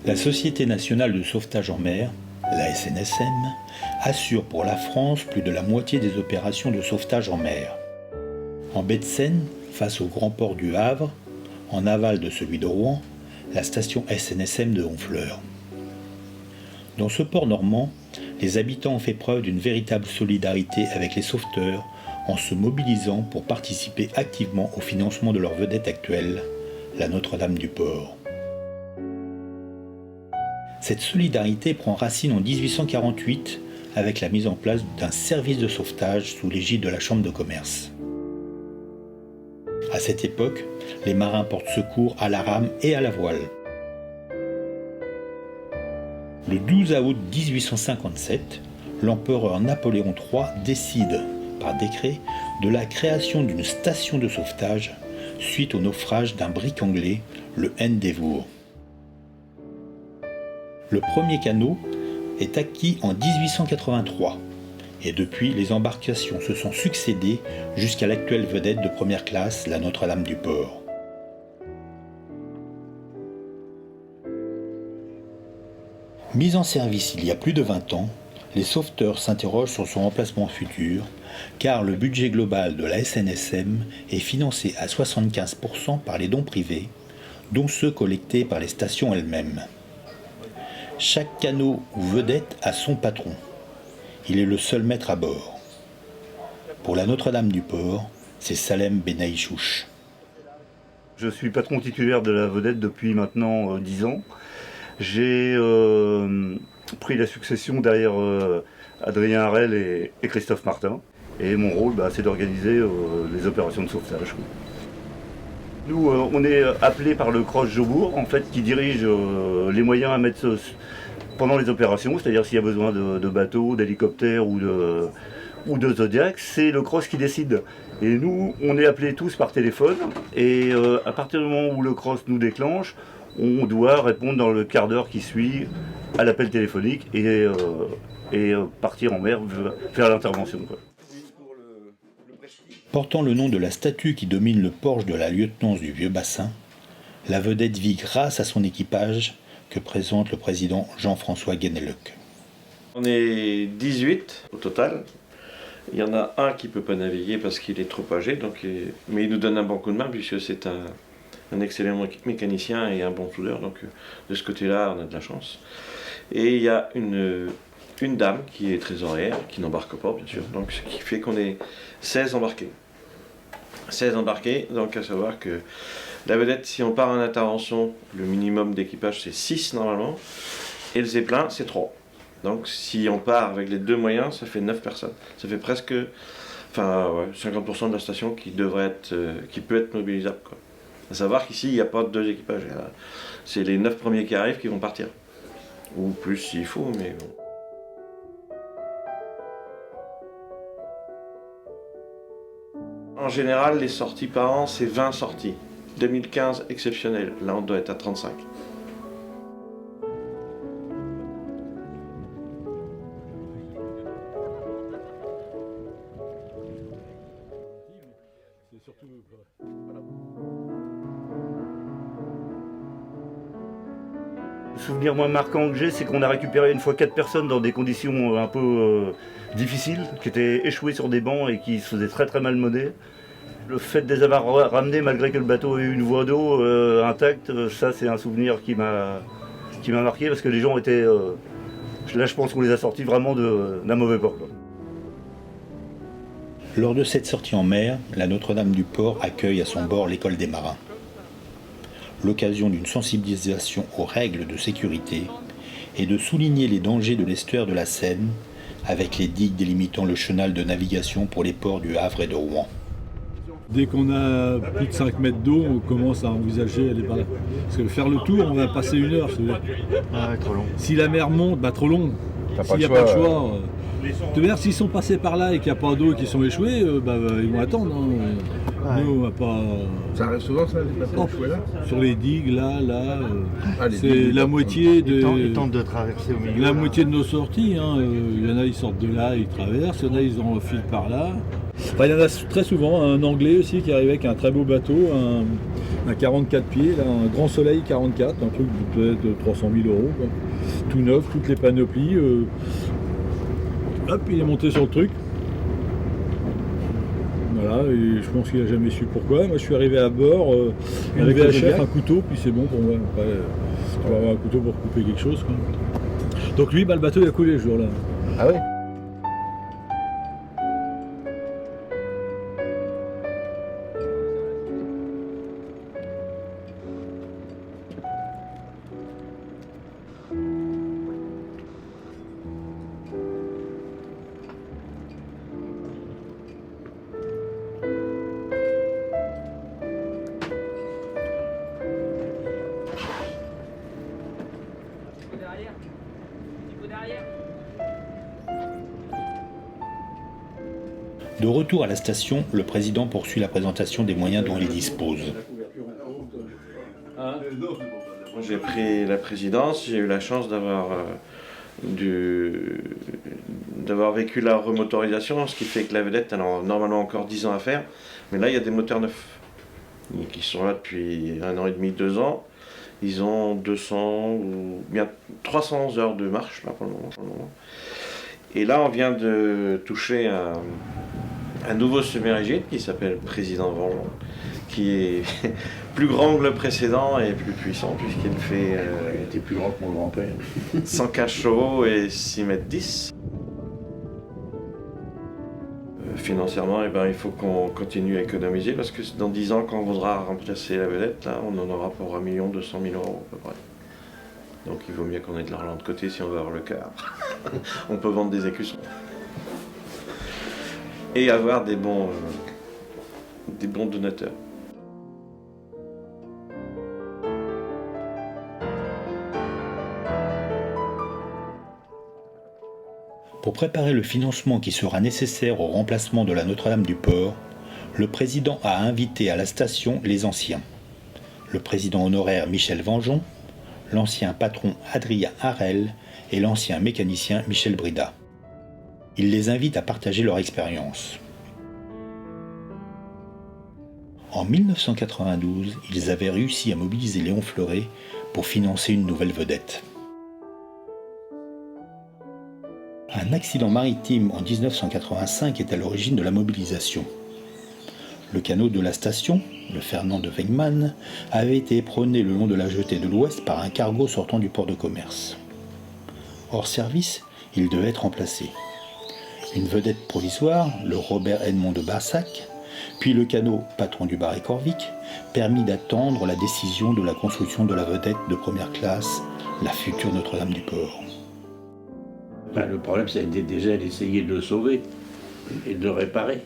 La Société nationale de sauvetage en mer, la SNSM, assure pour la France plus de la moitié des opérations de sauvetage en mer. En baie de Seine, face au grand port du Havre, en aval de celui de Rouen, la station SNSM de Honfleur. Dans ce port normand, les habitants ont fait preuve d'une véritable solidarité avec les sauveteurs en se mobilisant pour participer activement au financement de leur vedette actuelle, la Notre-Dame-du-Port. Cette solidarité prend racine en 1848 avec la mise en place d'un service de sauvetage sous l'égide de la Chambre de commerce. À cette époque, les marins portent secours à la rame et à la voile. Le 12 août 1857, l'empereur Napoléon III décide, par décret, de la création d'une station de sauvetage suite au naufrage d'un brick anglais, le Endeavour. Le premier canot est acquis en 1883 et depuis les embarcations se sont succédées jusqu'à l'actuelle vedette de première classe, la Notre-Dame-du-Port. Mise en service il y a plus de 20 ans, les sauveteurs s'interrogent sur son emplacement futur, car le budget global de la SNSM est financé à 75% par les dons privés, dont ceux collectés par les stations elles-mêmes. Chaque canot ou vedette a son patron. Il est le seul maître à bord. Pour la Notre-Dame-du-Port, c'est Salem Benaïchouch. Je suis patron titulaire de la vedette depuis maintenant 10 ans. J'ai pris la succession derrière Adrien Harel et Christophe Martin. Et mon rôle, c'est d'organiser les opérations de sauvetage. Nous, on est appelé par le Cross Jobourg, en fait, qui dirige les moyens à mettre pendant les opérations, c'est-à-dire s'il y a besoin de bateaux, d'hélicoptères ou de Zodiac, c'est le Cross qui décide. Et nous, on est appelés tous par téléphone, et à partir du moment où le Cross nous déclenche, on doit répondre dans le quart d'heure qui suit à l'appel téléphonique et partir en mer, faire l'intervention, quoi. Portant le nom de la statue qui domine le porche de la lieutenance du Vieux-Bassin, la vedette vit grâce à son équipage que présente le président Jean-François Guénelec. On est 18 au total. Il y en a un qui ne peut pas naviguer parce qu'il est trop âgé, mais il nous donne un bon coup de main puisque c'est un excellent mécanicien et un bon soudeur. Donc de ce côté-là, on a de la chance. Et il y a une dame qui est trésorière, qui n'embarque pas bien sûr, donc ce qui fait qu'on est 16 embarqués. 16 embarqués, donc à savoir que la vedette, si on part en intervention, le minimum d'équipage c'est 6 normalement, et le zeppelin c'est 3. Donc si on part avec les deux moyens, ça fait 9 personnes. Ça fait presque 50% de la station qui peut être mobilisable, quoi. À savoir qu'ici il n'y a pas de deux équipages, c'est les 9 premiers qui arrivent qui vont partir. Ou plus s'il faut, mais bon. En général, les sorties par an, c'est 20 sorties. 2015, exceptionnel. Là, on doit être à 35. Le souvenir moins marquant que j'ai, c'est qu'on a récupéré une fois 4 personnes dans des conditions un peu difficiles, qui étaient échouées sur des bancs et qui se faisaient très très malmener. Le fait de les avoir ramenés malgré que le bateau ait eu une voie d'eau intacte, ça c'est un souvenir qui m'a marqué parce que les gens étaient... là je pense qu'on les a sortis vraiment d'un mauvais port, quoi. Lors de cette sortie en mer, la Notre-Dame-du-Port accueille à son bord l'école des marins. L'occasion d'une sensibilisation aux règles de sécurité et de souligner les dangers de l'estuaire de la Seine avec les digues délimitant le chenal de navigation pour les ports du Havre et de Rouen. Dès qu'on a plus de 5 mètres d'eau, on commence à envisager aller par là. Parce que faire le tour, on va passer 1 heure. Trop long. Si la mer monte, trop long. S'il n'y a pas de choix. De manière, s'ils sont passés par là et qu'il n'y a pas d'eau et qu'ils sont échoués, ils vont attendre. Hein. Ouais. Nous, on va pas... Ça arrive souvent, ça, les bateaux échoués là ? Sur les digues, là, c'est la moitié de... Ils tentent de traverser au milieu. La moitié de nos sorties, hein. Il y en a, ils sortent de là, ils traversent. Il y en a, ils enfilent par là. Il y en a très souvent un Anglais aussi qui arrive avec un très beau bateau, Un 44 pieds, là, un Grand Soleil 44, un truc de peut-être 300 000 €, quoi. Tout neuf, toutes les panoplies. Hop, il est monté sur le truc. Voilà, et je pense qu'il n'a jamais su pourquoi. Moi, je suis arrivé à bord avec la chef, un couteau, puis c'est bon pour moi. Après, tu vas avoir un couteau pour couper quelque chose, quoi. Donc lui, le bateau, il a coulé ce jour-là. Ah ouais. De retour à la station, le président poursuit la présentation des moyens dont il dispose. J'ai pris la présidence, j'ai eu la chance d'avoir vécu la remotorisation, ce qui fait que la vedette elle a normalement encore 10 ans à faire, mais là il y a des moteurs neufs qui sont là depuis 1 an et demi, 2 ans. Ils ont 200 ou bien 300 heures de marche là pour le moment. Et là on vient de toucher un nouveau semi-rigide qui s'appelle Président Vengeon, qui est plus grand que le précédent et plus puissant puisqu'il fait Il était plus grand que mon grand-père. 115 chevaux et 6,10 m. Financièrement, il faut qu'on continue à économiser parce que dans 10 ans, quand on voudra remplacer la vedette, là, on en aura pour 1 200 000 € à peu près. Donc il vaut mieux qu'on ait de l'argent de côté si on veut avoir le quart. On peut vendre des écussons. Et avoir des bons donateurs. Pour préparer le financement qui sera nécessaire au remplacement de la Notre-Dame-du-Port, le président a invité à la station les anciens. Le président honoraire Michel Vengeon, l'ancien patron Adrien Harel et l'ancien mécanicien Michel Brida. Il les invite à partager leur expérience. En 1992, ils avaient réussi à mobiliser Léon Fleuret pour financer une nouvelle vedette. Un accident maritime en 1985 est à l'origine de la mobilisation. Le canot de la station, le Fernand de Wegmann, avait été éperonné le long de la jetée de l'Ouest par un cargo sortant du port de commerce. Hors service, il devait être remplacé. Une vedette provisoire, le Robert Edmond de Bassac, puis le canot patron du Barret Corvic, permit d'attendre la décision de la construction de la vedette de première classe, la future Notre-Dame-du-Port. Le problème, c'était déjà d'essayer de le sauver et de le réparer.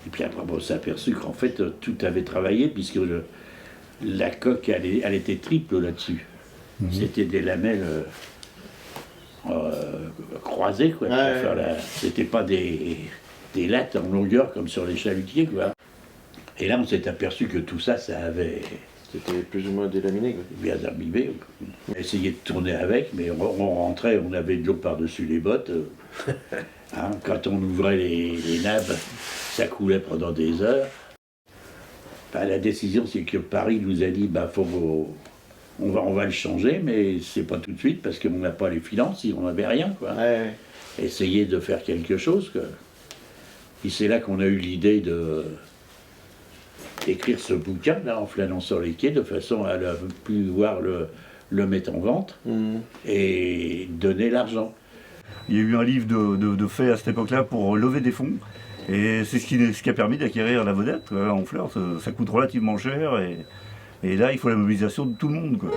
Et puis après, on s'est aperçu qu'en fait, tout avait travaillé, puisque la coque, elle était triple là-dessus. C'était des lamelles croisées, quoi. C'était pas des lattes en longueur comme sur les chalutiers, quoi. Et là, on s'est aperçu que tout ça, C'était plus ou moins délaminé, quoi. Bien abîmé. On essayait de tourner avec, mais on rentrait, on avait de l'eau par-dessus les bottes. Quand on ouvrait les nappes, ça coulait pendant des heures. La décision, c'est que Paris nous a dit on va le changer, mais c'est pas tout de suite parce qu'on n'a pas les finances, on n'avait rien, quoi. Ouais. Essayer de faire quelque chose, quoi. Et c'est là qu'on a eu l'idée d'écrire ce bouquin là en flânant sur les quais de façon à ne plus voir le mettre en vente et donner l'argent. Il y a eu un livre de fait à cette époque-là pour lever des fonds et c'est ce qui a permis d'acquérir la vedette en fleurs. Ça coûte relativement cher et là il faut la mobilisation de tout le monde, quoi.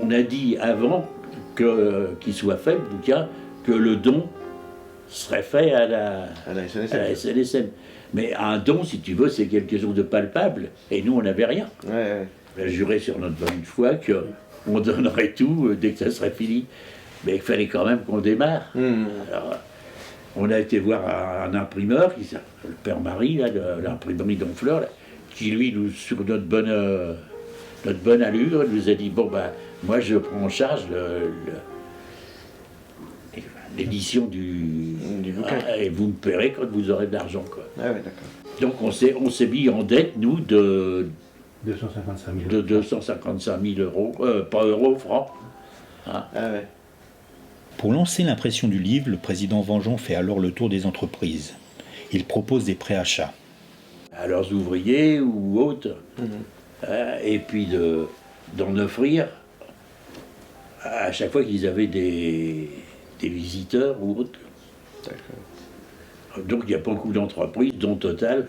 On a dit avant qu'il soit fait, le bouquin, que le don serait fait à la SNSM. Mais un don, si tu veux, c'est quelque chose de palpable. Et nous, on n'avait rien. Ouais. On a juré sur notre bonne foi qu'on donnerait tout dès que ça serait fini. Mais il fallait quand même qu'on démarre. Alors, on a été voir un imprimeur, le père Marie, là, l'imprimerie d'Honfleur, là, qui lui, sur notre bonne allure, nous a dit, moi je prends en charge l'édition du bouquin. Et vous me paierez quand vous aurez de l'argent, quoi. Ah ouais, d'accord. Donc on s'est mis en dette, nous, de 255 000 euros, pas euros, francs. Hein. Ah ouais. Pour lancer l'impression du livre, le président Vengeon fait alors le tour des entreprises. Il propose des préachats. À leurs ouvriers ou autres. Et puis d'en offrir à chaque fois qu'ils avaient des visiteurs ou autres. D'accord. Donc il y a beaucoup d'entreprises, dont Total,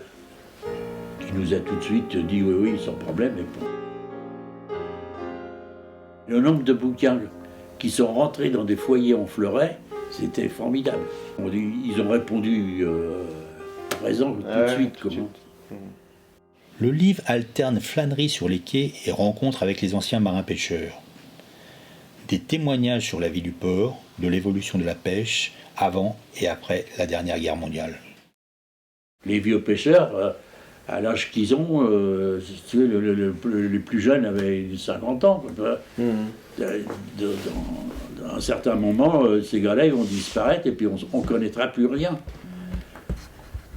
qui nous a tout de suite dit oui, sans problème. Le nombre de bouquins qui sont rentrés dans des foyers en Fleuret, c'était formidable. Ils ont répondu présent tout de suite. Comment. Le livre alterne flânerie sur les quais et rencontres avec les anciens marins-pêcheurs. Des témoignages sur la vie du port, de l'évolution de la pêche, avant et après la dernière guerre mondiale. Les vieux pêcheurs, à l'âge qu'ils ont, si tu veux, les plus jeunes avaient 50 ans. Dans un certain moment, ces gars-là ils vont disparaître et puis on ne connaîtra plus rien.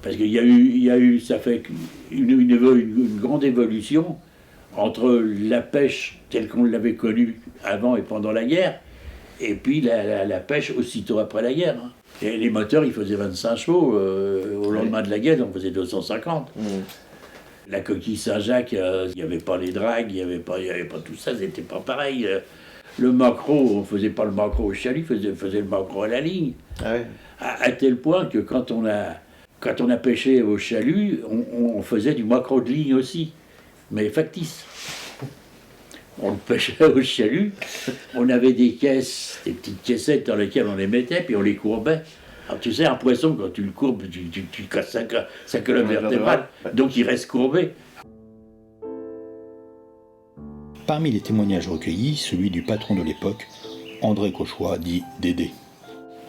Parce qu'il y a eu, ça fait une grande évolution entre la pêche telle qu'on l'avait connue avant et pendant la guerre, et puis la pêche aussitôt après la guerre. Hein. Et les moteurs, ils faisaient 25 chevaux, au lendemain de la guerre, on faisait 250. La coquille Saint-Jacques, il n'y avait pas les dragues, il n'y avait pas tout ça, c'était pas pareil. Le maquereau, on ne faisait pas le maquereau au chalut, on faisait le maquereau à la ligne. Ah ouais. À tel point que quand on a pêché au chalut, on faisait du maquereau de ligne aussi, mais factice. On le pêchait au chalut, on avait des caisses, des petites caissettes dans lesquelles on les mettait, puis on les courbait. Alors tu sais, un poisson, quand tu le courbes, tu casses sa colonne vertébrale, donc il reste courbé. Parmi les témoignages recueillis, celui du patron de l'époque, André Cauchois, dit Dédé.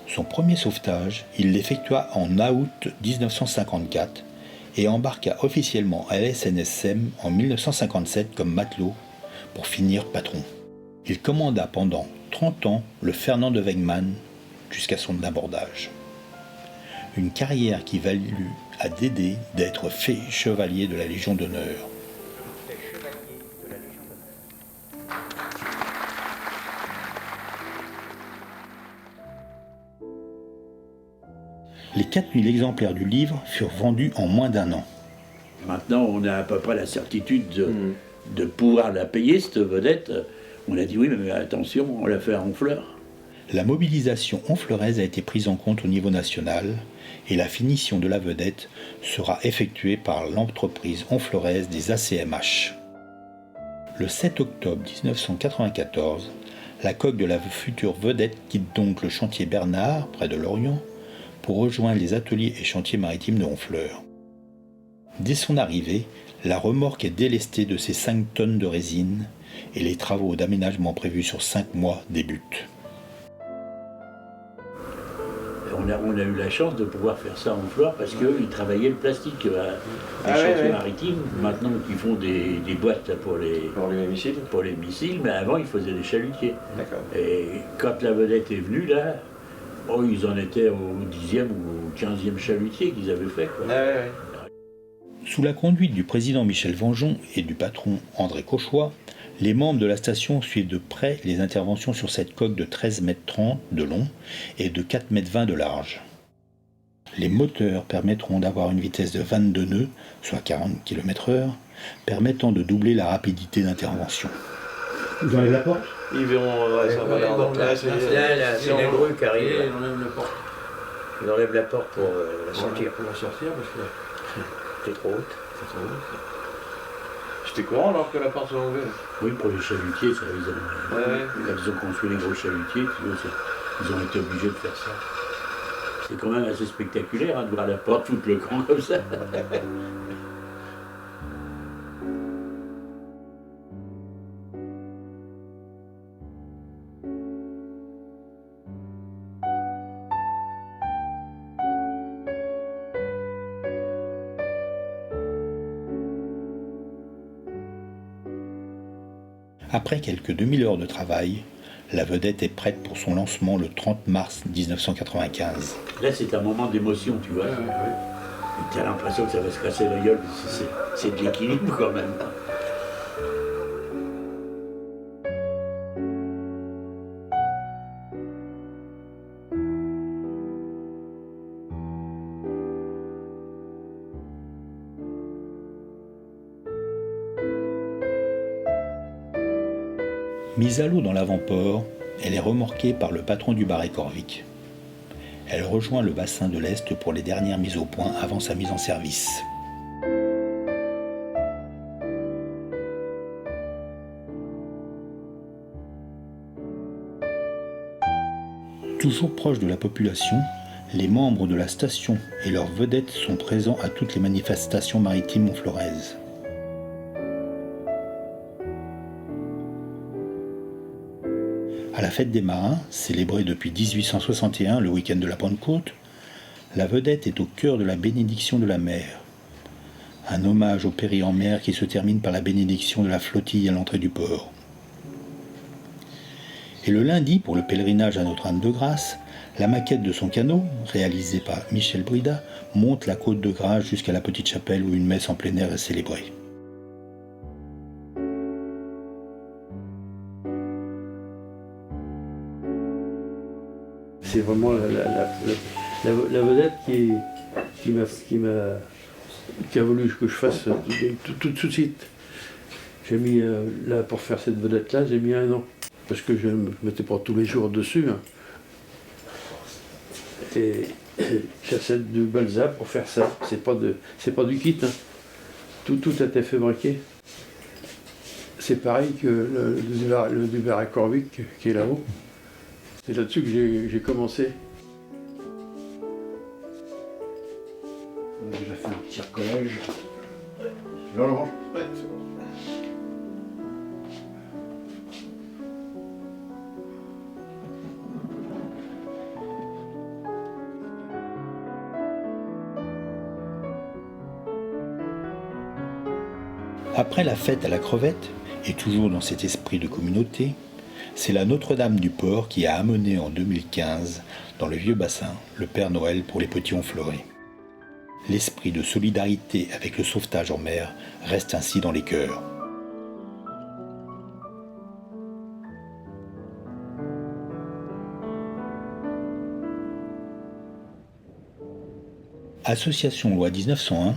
Son premier sauvetage, il l'effectua en août 1954 et embarqua officiellement à la SNSM en 1957 comme matelot pour finir patron. Il commanda pendant 30 ans le Fernand de Wegmann jusqu'à son abordage. Une carrière qui valut à Dédé d'être fait chevalier de la Légion d'honneur. Les 4000 exemplaires du livre furent vendus en moins d'1 an. Maintenant, on a à peu près la certitude de pouvoir la payer, cette vedette. On a dit oui, mais attention, on l'a fait à Honfleur. La mobilisation honfleuraise a été prise en compte au niveau national et la finition de la vedette sera effectuée par l'entreprise honfleuraise des ACMH. Le 7 octobre 1994, la coque de la future vedette quitte donc le chantier Bernard, près de Lorient, pour rejoindre les ateliers et chantiers maritimes de Honfleur. Dès son arrivée, la remorque est délestée de ses 5 tonnes de résine et les travaux d'aménagement prévus sur 5 mois débutent. On a eu la chance de pouvoir faire ça en Honfleur parce qu'ils travaillaient le plastique. Les chantiers maritimes, maintenant ils font des boîtes là, pour les missiles, mais avant ils faisaient des chalutiers. D'accord. Et quand la vedette est venue là, ils en étaient au 10e ou au 15e chalutier qu'ils avaient fait. Quoi. Sous la conduite du président Michel Vengeon et du patron André Cauchois, les membres de la station suivent de près les interventions sur cette coque de 13,30 m de long et de 4,20 m de large. Les moteurs permettront d'avoir une vitesse de 22 nœuds, soit 40 km/h, permettant de doubler la rapidité d'intervention. Vous enlevez la porte? Ils verront, ça va là. C'est la grue qui arrive. Ils enlèvent la porte pour la sortir. Pour la sortir parce que C'est trop haute. J'étais courant alors que la porte soit ouverte. Oui, pour les chalutiers, ça, ils ont construit les gros chalutiers, ils ont été obligés de faire ça. C'est quand même assez spectaculaire de voir la porte foutre le camp comme ça. Après quelques 2000 heures de travail, la vedette est prête pour son lancement le 30 mars 1995. Là, c'est un moment d'émotion, tu vois. Tu as l'impression que ça va se casser la gueule. C'est de l'équilibre quand même. Mise à l'eau dans l'avant-port, elle est remorquée par le patron du Barret Corvic. Elle rejoint le bassin de l'Est pour les dernières mises au point avant sa mise en service. Toujours proches de la population, les membres de la station et leurs vedettes sont présents à toutes les manifestations maritimes montfloraises. À la fête des marins, célébrée depuis 1861, le week-end de la Pentecôte, la vedette est au cœur de la bénédiction de la mer. Un hommage au péri en mer qui se termine par la bénédiction de la flottille à l'entrée du port. Et le lundi, pour le pèlerinage à Notre-Dame-de-Grâce, la maquette de son canot, réalisée par Michel Brida, monte la côte de Grâce jusqu'à la petite chapelle où une messe en plein air est célébrée. C'est vraiment la vedette qui a voulu que je fasse tout de suite. J'ai mis, là, pour faire cette vedette-là, j'ai mis 1 an. Parce que je ne me mettais pas tous les jours dessus. Hein. Et j'achète du balsa pour faire ça. C'est pas du kit. Hein. Tout a été fabriqué. C'est pareil que le du Barret Corvic qui est là-haut. C'est là-dessus que j'ai commencé. On a déjà fait un petit recollage. Tu vas le range ? Ouais, c'est bon. Après la fête à la crevette, et toujours dans cet esprit de communauté, c'est la Notre-Dame du Port qui a amené en 2015, dans le vieux bassin, le Père Noël pour les petits Honfleurais. L'esprit de solidarité avec le sauvetage en mer reste ainsi dans les cœurs. Association Loi 1901,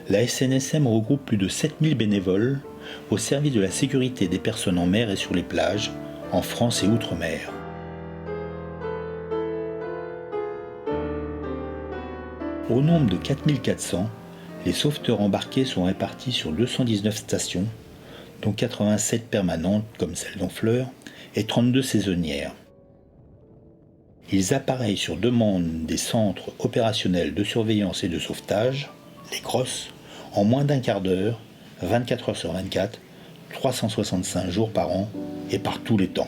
la SNSM regroupe plus de 7000 bénévoles au service de la sécurité des personnes en mer et sur les plages, en France et outre-mer. Au nombre de 4400, les sauveteurs embarqués sont répartis sur 219 stations, dont 87 permanentes comme celle d'Honfleur et 32 saisonnières. Ils appareillent sur demande des centres opérationnels de surveillance et de sauvetage, les CROSS, en moins d'1 quart d'heure, 24 heures sur 24, 365 jours par an et par tous les temps.